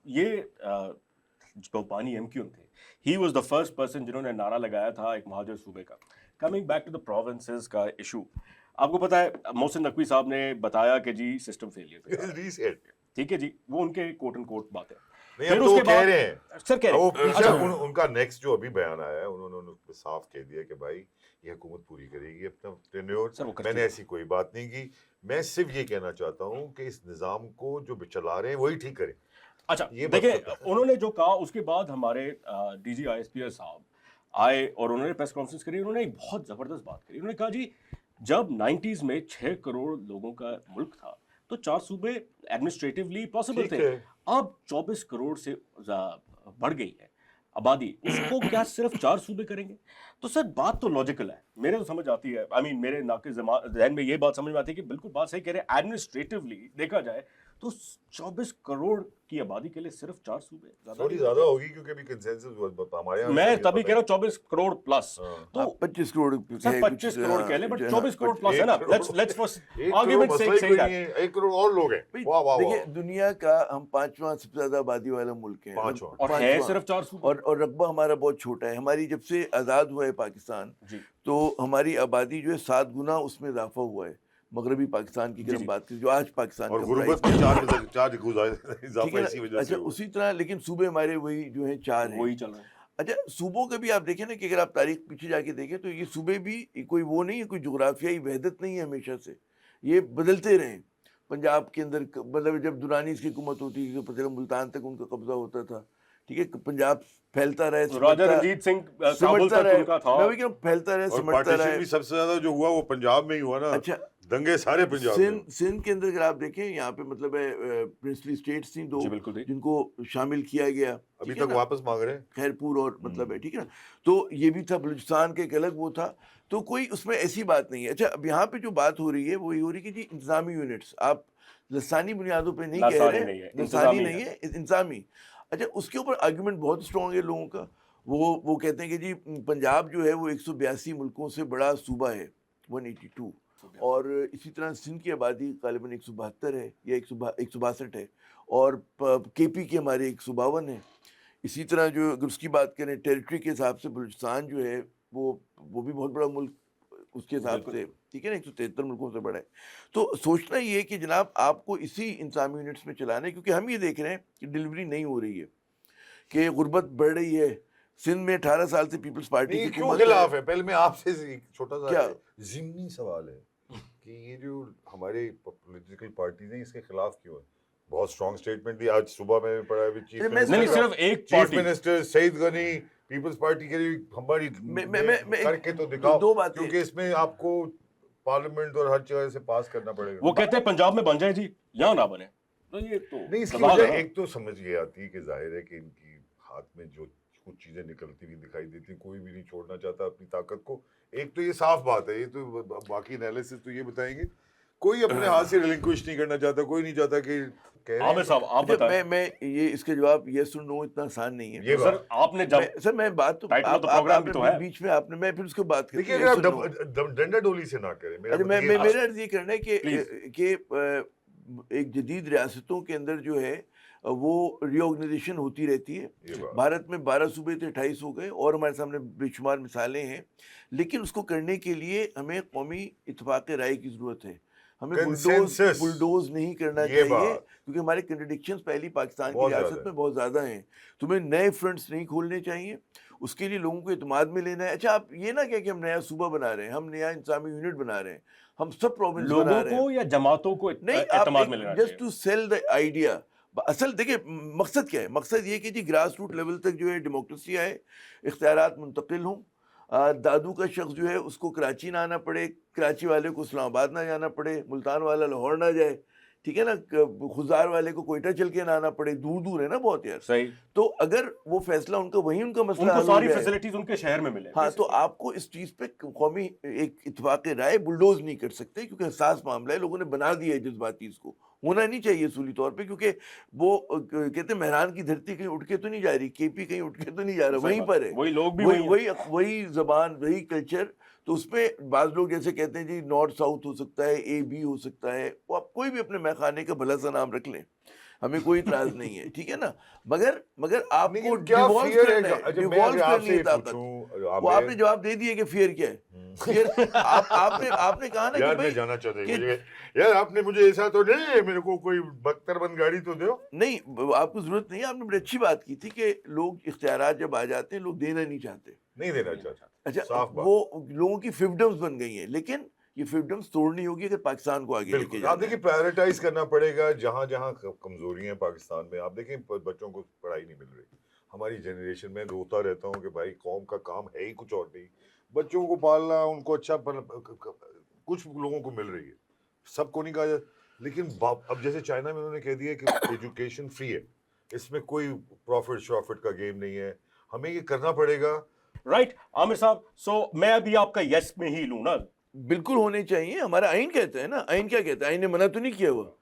یہ جو بانی ایم کیو ایم تھے, he was the first person جنہوں نے نعرہ لگایا تھا ایک مہاجر صوبے کا. Coming back to the provinces کا ایشو, آپ کو پتا ہے محسن نقوی صاحب نے بتایا کہ جی سسٹم فیلئر پہ جا رہا ہے, ٹھیک ہے جی, وہ ان کے کوٹ اینڈ کوٹ بات ہے. نہیں اب تو وہ کہہ رہے ہیں سر کہہ وہ رہے پیچھے ہیں ان کا نیکسٹ جو ابھی بیان آیا ہے انہوں نے صاف کہہ دیا کہ بھائی یہ حکومت پوری کرے گی اپنا ٹینیور. میں نے ایسی کوئی بات نہیں کی, میں صرف یہ کہنا چاہتا ہوں کہ اس نظام کو جو چلا رہے ہیں وہی ٹھیک کریں. اچھا دیکھیں انہوں نے جو کہا اس کے بعد ہمارے D G I S P S صاحب آئے اور انہوں نے پریس کانفرنس کری. انہوں نے ایک بہت زبردست بات کری. انہوں نے کہا جی جب 90s میں 6 کروڑ لوگوں کا ملک تھا تو 4 صوبے ایڈمنسٹریٹولی پاسبل تھے. اب 24 کروڑ سے بڑھ گئی ہے آبادی, اس کو کیا صرف 4 صوبے کریں گے؟ تو سر بات تو لاجیکل ہے, میرے تو سمجھ آتی ہے, میرے ناقص ذہن میں یہ بات سمجھ میں آتی ہے کہ بالکل بات صحیح کہہ رہے ہیں. ایڈمنسٹریٹولی دیکھا جائے تو 24 کروڑ کی آبادی کے لیے صرف 4 صوبے تھوڑی زیادہ ہوگی کیونکہ ابھی کنسنسس ہمارے یہاں, میں تبھی کہہ رہا ہوں 24 کروڑ پلس, تو 25 کروڑ سر 25 کروڑ کہہ لیں بٹ 24 کروڑ پلس ہے نا. لیٹس فرسٹ آرگیومنٹ سے 1 کروڑ اور لوگ ہیں. دیکھیں دنیا کا ہم 5واں سب سے زیادہ آبادی والا ملک ہے, اور ہے صرف 4 صوبے, اور رقبہ ہمارا بہت چھوٹا ہے. ہماری جب سے آزاد ہوا ہے پاکستان تو ہماری آبادی جو ہے 7 گنا اس میں اضافہ ہوا ہے مغربی پاکستان کی اگر ہم بات کریں جو آج پاکستان اور غربت میں 4 اضافہ اسی وجہ سے. اچھا اسی طرح لیکن صوبے ہمارے وہی جو ہیں 4 ہیں, وہی چل رہے ہیں. اچھا صوبوں کا بھی آپ دیکھیں نا کہ اگر آپ تاریخ پیچھے جا کے دیکھیں تو یہ صوبے بھی کوئی وہ نہیں ہے, کوئی جغرافیائی وحدت نہیں ہے ہمیشہ سے, یہ بدلتے رہے. پنجاب کے اندر مطلب جب درانیز کی حکومت ہوتی تھی تو پتہ ملتان تک ان کا قبضہ ہوتا تھا, ٹھیک ہے, پنجاب پھیلتا رہے, راجا رنجیت سنگھ کابل تک ان کا تھا, میں بھی کہ پھیلتا رہے, سمٹتا رہے. بھی سب سے زیادہ جو ہوا وہ پنجاب میں ہی ہوا نا. اچھا دنگے سارے پنجاب میں. سندھ کے اندر اگر آپ دیکھیں یہاں پہ مطلب ہے پرنسلی اسٹیٹس تھیں 2 جن کو شامل کیا گیا, ابھی تک واپس مانگ رہے ہیں, خیرپور اور مطلب ہے, ٹھیک ہے نا. تو یہ بھی تھا, بلوچستان کا ایک الگ وہ تھا, تو کوئی اس میں ایسی بات نہیں ہے. اچھا اب یہاں پہ جو بات ہو رہی ہے وہ یہ ہو رہی ہے کہ جی انتظامی یونٹس آپ لسانی بنیادوں پہ نہیں کہہ رہے, لسانی نہیں ہے, انتظامی. اچھا اس کے اوپر آرگیومنٹ بہت اسٹرانگ ہے لوگوں کا. وہ کہتے ہیں کہ جی پنجاب جو ہے وہ 182 ملکوں سے بڑا صوبہ ہے, 182, اور اسی طرح سندھ کی آبادی غالباً 172 ہے یا 162 ہے, اور کے پی کے ہمارے 152 ہے. اسی طرح جو اگر اس کی بات کریں ٹیریٹری کے حساب سے بلوچستان جو ہے وہ بھی بہت بڑا ملک اس کے حساب سے, ٹھیک ہے نا, 173 ملکوں سے بڑا ہے. تو سوچنا یہ کہ جناب آپ کو اسی انتظامی یونٹس میں چلانا ہے, کیونکہ ہم یہ دیکھ رہے ہیں کہ ڈلیوری نہیں ہو رہی ہے, کہ غربت بڑھ رہی ہے. سندھ میں 18 سال سے پیپلز پارٹی کی کیوں خلاف ہے؟ پہلے میں آپ سے ایک چھوٹا سا کیا ضمنی سوال ہے کہ یہ جو ہمارے پولیٹیکل پارٹیز ہیں اس کے خلاف کیوں ہے؟ بہت اسٹرانگ سٹیٹمنٹ دی آج صبح میں پڑھا ہے chief minister Saeed Ghani Peoples party کے لیے ہماری کر کے تو دکھاؤ, کیونکہ اس میں آپ کو پارلیمنٹ اور ہر جگہ سے پاس کرنا پڑے گا. وہ کہتے ہیں پنجاب میں بن جائے جی, یہاں نہ بنے. تو یہ تو نہیں, اس کی وجہ ایک تو سمجھ یہ آتی ہے کہ ظاہر ہے کہ ان کی ہاتھ میں جو کچھ چیزیں نکلتی ہوئی دکھائی دیتی ہیں, کوئی بھی نہیں چھوڑنا چاہتا اپنی طاقت کو. ایک تو یہ صاف بات ہے, یہ تو باقی انالیسس تو یہ بتائیں گے, کوئی اپنے ہاتھ سے ریلنکوش نہیں کرنا چاہتا, کوئی نہیں چاہتا کہ عامر صاحب آپ بتائیں. میں یہ اس کے جواب یس اور نو اتنا آسان نہیں ہے سر. آپ نے جب سر میں بات تو بیچ میں آپ نے, میں پھر اس کو بات کرتی ہوں, دیکھیے اگر ڈنڈا ڈولی سے نہ کریں. میرا عرض یہ کرنا ہے کہ ایک جدید ریاستوں کے اندر جو ہے وہ ری آرگنائزیشن ہوتی رہتی ہے. بھارت میں 12 صوبے تھے, 28 ہو گئے, اور ہمارے سامنے بے شمار مثالیں ہیں. لیکن اس کو کرنے کے لیے ہمیں قومی اتفاق رائے کی ضرورت ہے. ہمیں بلڈوز نہیں کرنا چاہیے, کیونکہ ہمارے کنٹرڈکشنز پہلی پاکستان کی ریاست میں بہت زیادہ ہیں. تمہیں نئے فرنٹس نہیں کھولنے چاہیے, اس کے لیے لوگوں کو اعتماد میں لینا ہے. اچھا آپ یہ نہ کہ ہم نیا صوبہ بنا رہے ہیں, ہم نیا انتظامی یونٹ بنا رہے ہیں, ہم سب پروونس بنا رہے ہیں. لوگوں کو یا جماعتوں کو اعتماد میں لینا چاہیے, just to sell the idea. اصل دیکھیں مقصد کیا ہے, مقصد یہ کہ جی گراس روٹ لیول تک جو ہے ڈیموکریسی آئے, اختیارات منتقل ہوں, دادو کا شخص جو ہے اس کو کراچی نہ آنا پڑے, کراچی والے کو اسلام آباد نہ جانا پڑے, ملتان والا لاہور نہ جائے, ٹھیک ہے نا, خزار والے کو کوئٹہ چل کے نہ آنا پڑے, دور دور ہے نا بہت یار. صحیح. تو اگر وہ فیصلہ ان کا وہیں ان کا مسئلہ ان کو ساری فیسلٹیز ان کے شہر میں ملے. ہاں, تو آپ کو اس چیز پہ قومی ایک اتفاق رائے بلڈوز نہیں کر سکتے, کیونکہ حساس معاملہ ہے, لوگوں نے بنا دیا ہے جذباتی, اس کو ہونا نہیں چاہیے اصولی طور پہ, کیونکہ وہ کہتے ہیں مہران کی دھرتی کہیں اٹھ کے تو نہیں جا رہی, کے پی کہیں اٹھ کے تو نہیں جا رہا, وہیں پر ہے, وہی لوگ بھی وہی زبان, وہی کلچر. تو اس پہ بعض لوگ جیسے کہتے ہیں جی نارتھ ساؤتھ ہو سکتا ہے, اے بی ہو سکتا ہے, وہ آپ کوئی بھی اپنے میخانے کا بھلا سا نام رکھ لیں, ہمیں کوئی اعتراض نہیں ہے, ٹھیک ہے نا, مگر آپ کو کیا ڈیوالو فیئر کرنا ہے, ہے؟ اچھا میں ڈیوالو اگر آپ کرنی سے ہے طاقت. پوچھوں, وہ آپ نے جواب دے دیا کہ فیئر کیا ہے. فیئر آپ نے کہا نا یار کہ میں بھائی جانا چاہتا ہوں یار آپ نے مجھے ایسا تو نہیں, میرے کو کوئی بختر بند گاڑی تو دو. نہیں, آپ کو ضرورت نہیں ہے. آپ نے بڑی اچھی بات کی تھی کہ لوگ اختیارات جب آ جاتے ہیں لوگ دینا نہیں چاہتے. نہیں دینا چاہتا. اچھا صاف بات. وہ لوگوں کی فیفڈمز بن گئی ہیں, لیکن یہ فیفڈمز توڑنی ہوگی اگر پاکستان کو آگے لے کے بالکل, جانا آپ دیکھیں پرائیورٹائز کرنا پڑے گا جہاں جہاں کمزوریاں ہیں پاکستان میں. آپ دیکھیں بچوں کو پڑھائی نہیں مل رہی. ہماری جنریشن میں روتا رہتا ہوں کہ بھائی قوم کا کام ہے ہی کچھ اور نہیں, بچوں کو پالنا, ان کو اچھا کچھ لوگوں کو مل رہی ہے, سب کو نہیں کہا جاتا. لیکن اب جیسے چائنا میں انہوں نے کہہ دیا کہ ایجوکیشن فری ہے, اس میں کوئی پروفٹ شافٹ کا گیم نہیں ہے, ہمیں یہ کرنا پڑے گا. رائٹ عامر صاحب, سو میں ابھی آپ کا یس میں ہی لوں نا. بالکل ہونے چاہیے. ہمارا آئین کہتا ہے نا, آئین کیا کہتا ہے, آئین نے منع تو نہیں کیا ہوا.